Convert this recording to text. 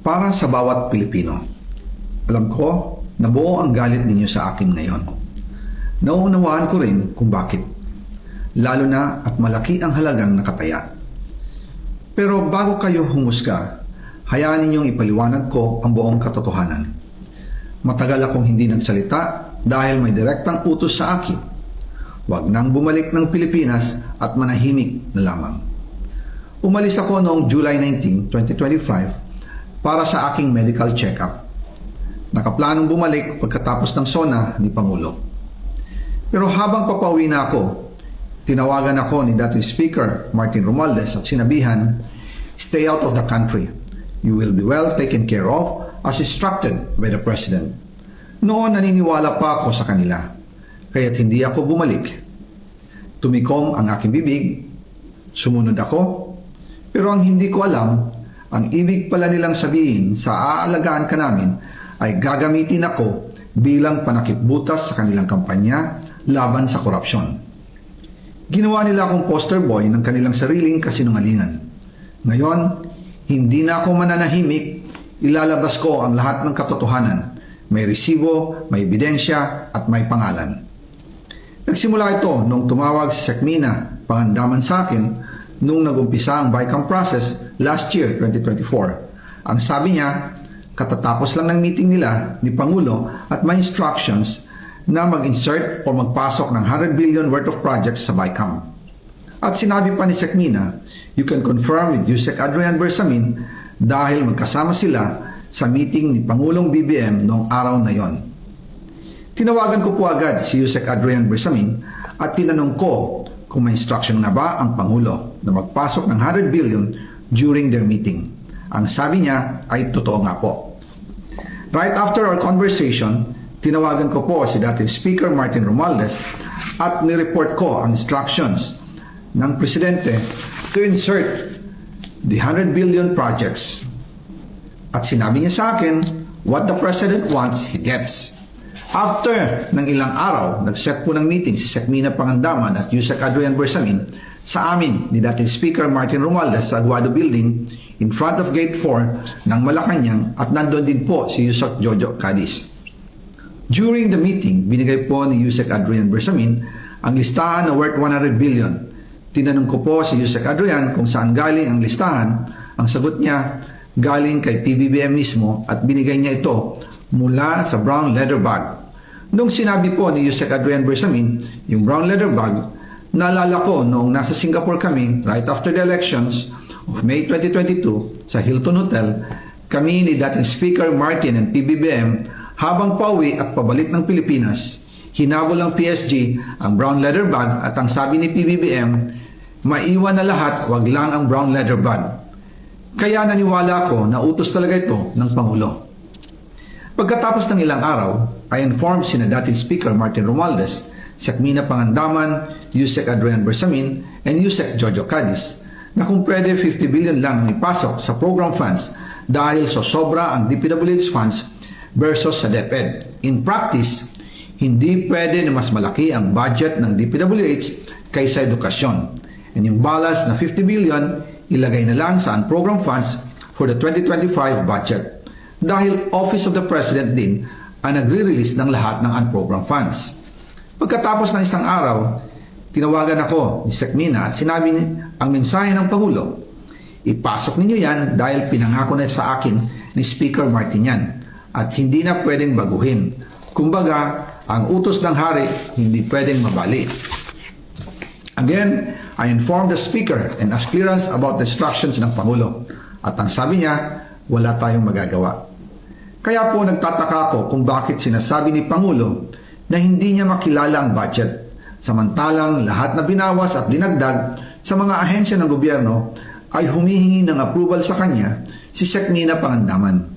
Para sa bawat Pilipino. Alam ko na buo ang galit ninyo sa akin ngayon. Nauunawaan ko rin kung bakit. Lalo na at malaki ang halagang nakataya. Pero bago kayo humusga, hayaan ninyong ipaliwanag ko ang buong katotohanan. Matagal akong hindi nagsalita dahil may direktang utos sa akin. Huwag nang bumalik ng Pilipinas at manahimik na lamang. Umalis ako noong July 19, 2025 para sa aking medical check-up. Nakaplanong bumalik pagkatapos ng SONA ni Pangulo. Pero habang papauwi na ako, tinawagan ako ni dating Speaker Martin Romualdez at sinabihan, "Stay out of the country. You will be well taken care of as instructed by the President." Noon naniniwala pa ako sa kanila, kaya't hindi ako bumalik. Tumikom ang aking bibig, sumunod ako, pero ang hindi ko alam, ang ibig pala nilang sabihin sa aalagaan ka namin ay gagamitin ako bilang panakipbutas sa kanilang kampanya laban sa korupsyon. Ginawa nila akong poster boy ng kanilang sariling kasinungalingan. Ngayon, hindi na ako mananahimik, ilalabas ko ang lahat ng katotohanan. May resibo, may ebidensya at may pangalan. Nagsimula ito nung tumawag si Sekmina Pangandaman sa akin nung nag-umpisa ang BICAM process last year, 2024. Ang sabi niya, katatapos lang ng meeting nila ni Pangulo at may instructions na mag-insert o magpasok ng 100 billion worth of projects sa BICAM. At sinabi pa ni Sekmina, you can confirm with Yusek Adrian Bersamin dahil magkasama sila sa meeting ni Pangulong BBM noong araw na yon. Tinawagan ko po agad si Yusek Adrian Bersamin at tinanong ko kung may instruction nga ba ang Pangulo na magpasok ng 100 billion during their meeting. Ang sabi niya ay totoo nga po. Right after our conversation, tinawagan ko po si dating Speaker Martin Romualdez at nireport ko ang instructions ng Presidente to insert the 100 billion projects. At sinabi niya sa akin, what the President wants, he gets. After ng ilang araw, nag-set po ng meeting si Sekmina Pangandaman at Yusek Adrian Bersamin sa amin ni dating Speaker Martin Romualdez sa Aguado Building in front of Gate 4 ng Malacanang at nandoon din po si Yusek Jojo Cadiz. During the meeting, binigay po ni Yusek Adrian Bersamin ang listahan na worth 100 billion. Tinanong ko po si Yusek Adrian kung saan galing ang listahan. Ang sagot niya, galing kay PBBM mismo at binigay niya ito mula sa brown leather bag. Nung sinabi po ni Yusek Adrian Bersamin, yung brown leather bag, naalala ko noong nasa Singapore kami right after the elections of May 2022 sa Hilton Hotel, kami ni dating Speaker Martin and PBBM habang pauwi at pabalik ng Pilipinas, hinabol ng PSG ang brown leather bag at ang sabi ni PBBM, maiwan na lahat, wag lang ang brown leather bag. Kaya naniwala ako na utos talaga ito ng Pangulo. Pagkatapos ng ilang araw, I informed sina dating Speaker Martin Romualdez, Sekmina Pangandaman, Yusek Adrian Bersamin, and Yusek Jojo Cadiz na kung pwede 50 billion lang ang ipasok sa program funds dahil sobra ang DPWH funds versus sa DepEd. In practice, hindi pwede na mas malaki ang budget ng DPWH kaysa edukasyon. And yung balance na 50 billion, ilagay na lang sa program funds for the 2025 budget. Dahil Office of the President din ang nagre-release ng lahat ng unprogrammed funds. Pagkatapos ng isang araw, tinawagan ako ni Sekmina at sinabi ang mensahe ng Pangulo, ipasok ninyo yan dahil pinangako na sa akin ni Speaker Martin yan at hindi na pwedeng baguhin. Kumbaga, ang utos ng hari hindi pwedeng mabali. Again, I informed the Speaker and asked clearance about the instructions ng Pangulo. At ang sabi niya, wala tayong magagawa. Kaya po nagtataka ako kung bakit sinasabi ni Pangulo na hindi niya makilala ang budget, samantalang lahat na binawas at dinagdag sa mga ahensya ng gobyerno ay humihingi ng approval sa kanya si Sekmina Pangandaman.